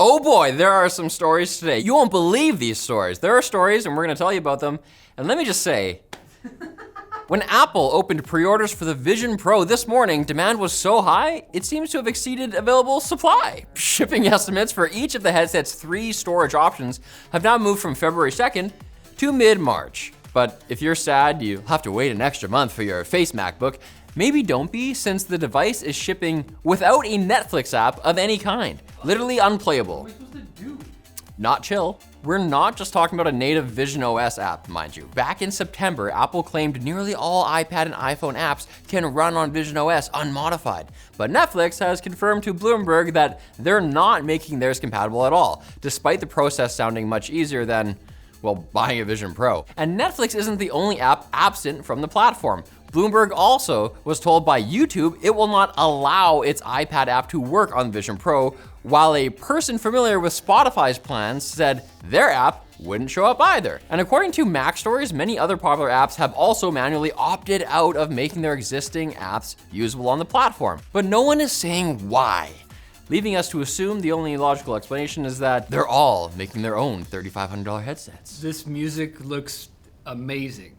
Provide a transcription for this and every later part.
Oh boy, there are some stories today. You won't believe these stories. There are stories and we're gonna tell you about them. And let me just say, when Apple opened pre-orders for the Vision Pro this morning, demand was so high, it seems to have exceeded available supply. Shipping estimates for each of the headset's 3 storage options have now moved from February 2nd to mid-March. But if you're sad you'll have to wait an extra month for your Face MacBook, maybe don't be, since the device is shipping without a Netflix app of any kind. Literally unplayable. What are we supposed to do? Not chill. We're not just talking about a native Vision OS app, mind you. Back in September, Apple claimed nearly all iPad and iPhone apps can run on Vision OS unmodified. But Netflix has confirmed to Bloomberg that they're not making theirs compatible at all, despite the process sounding much easier than, well, buying a Vision Pro. And Netflix isn't the only app absent from the platform. Bloomberg also was told by YouTube it will not allow its iPad app to work on Vision Pro, while a person familiar with Spotify's plans said their app wouldn't show up either. And according to Mac Stories, many other popular apps have also manually opted out of making their existing apps usable on the platform. But no one is saying why, leaving us to assume the only logical explanation is that they're all making their own $3,500 headsets. This music looks amazing.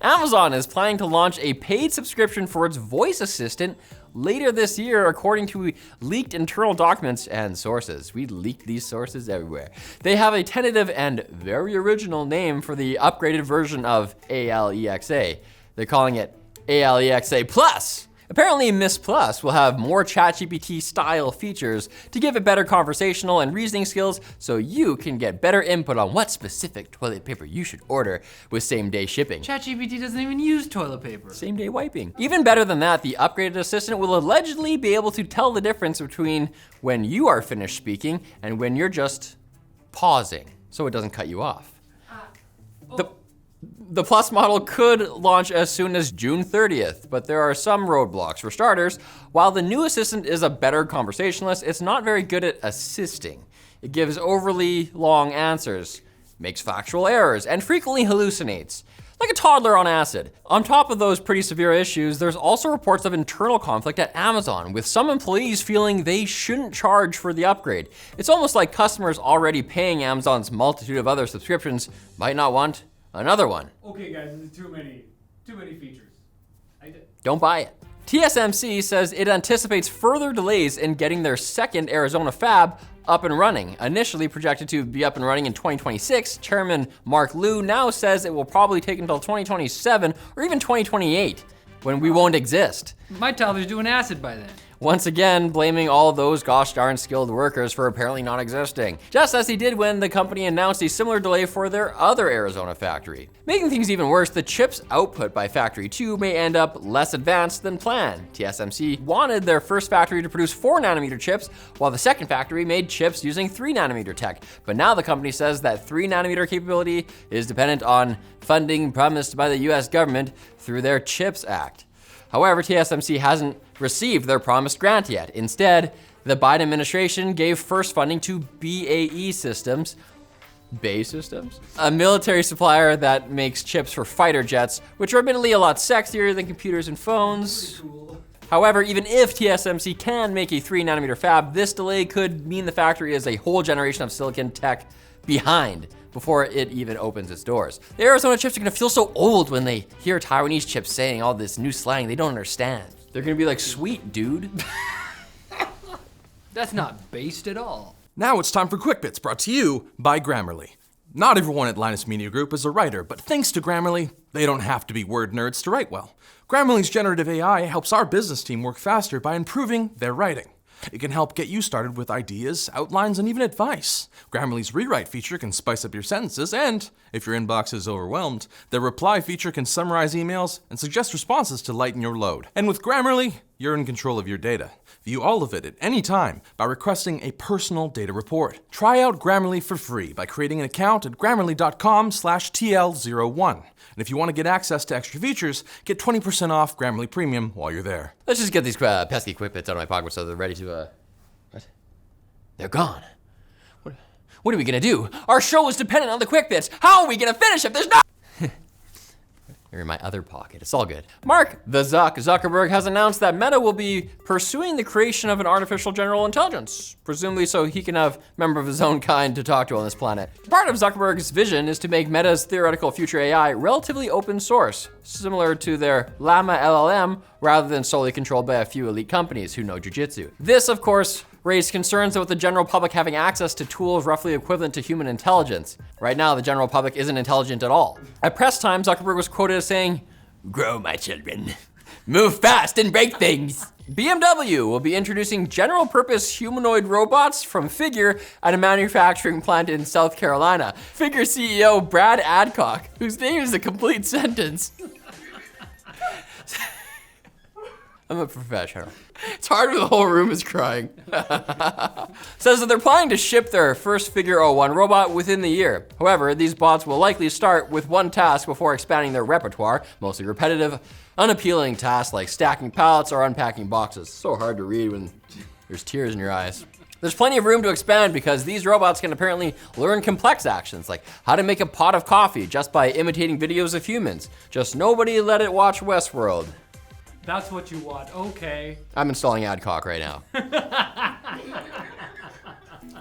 Amazon is planning to launch a paid subscription for its voice assistant later this year, according to leaked internal documents and sources. We leaked these sources everywhere. They have a tentative and very original name for the upgraded version of ALEXA. They're calling it ALEXA Plus. Apparently, Miss Plus will have more ChatGPT style features to give it better conversational and reasoning skills, so you can get better input on what specific toilet paper you should order with same-day shipping. ChatGPT doesn't even use toilet paper. Same-day wiping. Even better than that, the upgraded assistant will allegedly be able to tell the difference between when you are finished speaking and when you're just pausing, so it doesn't cut you off. The Plus model could launch as soon as June 30th, but there are some roadblocks. For starters, while the new assistant is a better conversationalist, it's not very good at assisting. It gives overly long answers, makes factual errors, and frequently hallucinates, like a toddler on acid. On top of those pretty severe issues, there's also reports of internal conflict at Amazon, with some employees feeling they shouldn't charge for the upgrade. It's almost like customers already paying Amazon's multitude of other subscriptions might not want another one. Okay guys, this is too many features. Don't buy it. TSMC says it anticipates further delays in getting their second Arizona fab up and running. Initially projected to be up and running in 2026, Chairman Mark Liu now says it will probably take until 2027 or even 2028, when we won't exist. My toddler's doing acid by then. Once again, blaming all those gosh darn skilled workers for apparently not existing, just as he did when the company announced a similar delay for their other Arizona factory. Making things even worse, the chips output by Factory 2 may end up less advanced than planned. TSMC wanted their first factory to produce 4nm chips, while the second factory made chips using 3nm tech. But now the company says that 3nm capability is dependent on funding promised by the US government through their CHIPS Act. However, TSMC hasn't received their promised grant yet. Instead, the Biden administration gave first funding to BAE Systems, a military supplier that makes chips for fighter jets, which are admittedly a lot sexier than computers and phones. Cool. However, even if TSMC can make a 3nm fab, this delay could mean the factory is a whole generation of silicon tech behind before it even opens its doors. The Arizona chips are gonna feel so old when they hear Taiwanese chips saying all this new slang they don't understand. They're gonna be like, sweet dude. That's not based at all. Now it's time for Quick Bits, brought to you by Grammarly. Not everyone at Linus Media Group is a writer, but thanks to Grammarly, they don't have to be word nerds to write well. Grammarly's generative AI helps our business team work faster by improving their writing. It can help get you started with ideas, outlines, and even advice. Grammarly's rewrite feature can spice up your sentences, and if your inbox is overwhelmed, their reply feature can summarize emails and suggest responses to lighten your load. And with Grammarly, you're in control of your data. View all of it at any time by requesting a personal data report. Try out Grammarly for free by creating an account at grammarly.com/TL01. And if you want to get access to extra features, get 20% off Grammarly Premium while you're there. Let's just get these pesky quick bits out of my pocket so they're ready to, what? They're gone. What are we gonna do? Our show is dependent on the quick bits. How are we gonna finish if there's not? They're in my other pocket. It's all good. Mark the Zuckerberg has announced that Meta will be pursuing the creation of an artificial general intelligence, presumably so he can have member of his own kind to talk to on this planet. Part of Zuckerberg's vision is to make Meta's theoretical future AI relatively open source, similar to their Llama LLM, rather than solely controlled by a few elite companies who know jujitsu. This, of course, raised concerns about the general public having access to tools roughly equivalent to human intelligence. Right now, the general public isn't intelligent at all. At press time, Zuckerberg was quoted as saying, "Grow, my children. Move fast and break things." BMW will be introducing general purpose humanoid robots from Figure at a manufacturing plant in South Carolina. Figure CEO Brad Adcock, whose name is a complete sentence. I'm a professional. It's hard when the whole room is crying. Says that they're planning to ship their first Figure 01 robot within the year. However, these bots will likely start with one task before expanding their repertoire, mostly repetitive, unappealing tasks like stacking pallets or unpacking boxes. So hard to read when there's tears in your eyes. There's plenty of room to expand because these robots can apparently learn complex actions, like how to make a pot of coffee just by imitating videos of humans. Just nobody let it watch Westworld. That's what you want, okay. I'm installing Adcock right now.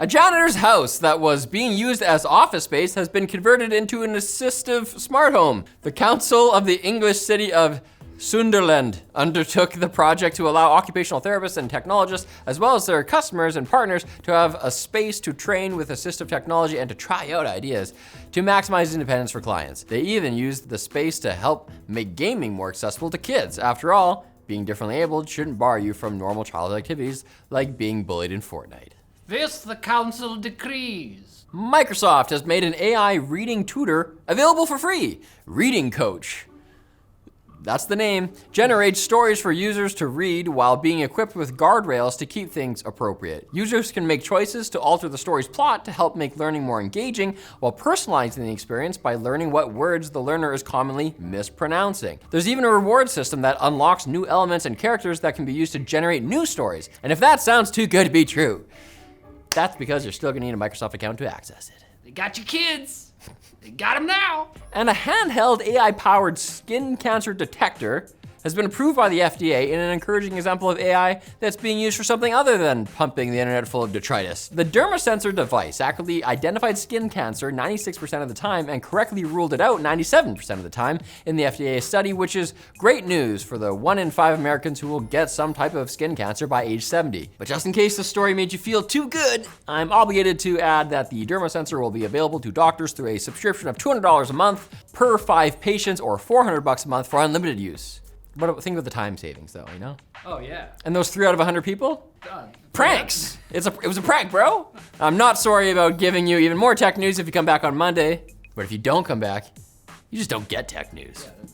A janitor's house that was being used as office space has been converted into an assistive smart home. The council of the English city of Sunderland undertook the project to allow occupational therapists and technologists, as well as their customers and partners, to have a space to train with assistive technology and to try out ideas to maximize independence for clients. They even used the space to help make gaming more accessible to kids. After all, being differently abled shouldn't bar you from normal childhood activities like being bullied in Fortnite. This the council decrees. Microsoft has made an AI reading tutor available for free. Reading Coach. That's the name. Generates stories for users to read while being equipped with guardrails to keep things appropriate. Users can make choices to alter the story's plot to help make learning more engaging while personalizing the experience by learning what words the learner is commonly mispronouncing. There's even a reward system that unlocks new elements and characters that can be used to generate new stories. And if that sounds too good to be true, that's because you're still gonna need a Microsoft account to access it. They got your kids. They got them now. And a handheld AI-powered skin cancer detector has been approved by the FDA in an encouraging example of AI that's being used for something other than pumping the internet full of detritus. The DermaSensor device accurately identified skin cancer 96% of the time and correctly ruled it out 97% of the time in the FDA study, which is great news for the 1 in 5 Americans who will get some type of skin cancer by age 70. But just in case the story made you feel too good, I'm obligated to add that the DermaSensor will be available to doctors through a subscription of $200 a month per 5 patients or $400 a month for unlimited use. But think about the time savings though, you know? Oh yeah. And those 3 out of 100 people? God. Pranks! It was a prank, bro! I'm not sorry about giving you even more tech news if you come back on Monday, but if you don't come back, you just don't get tech news. Yeah,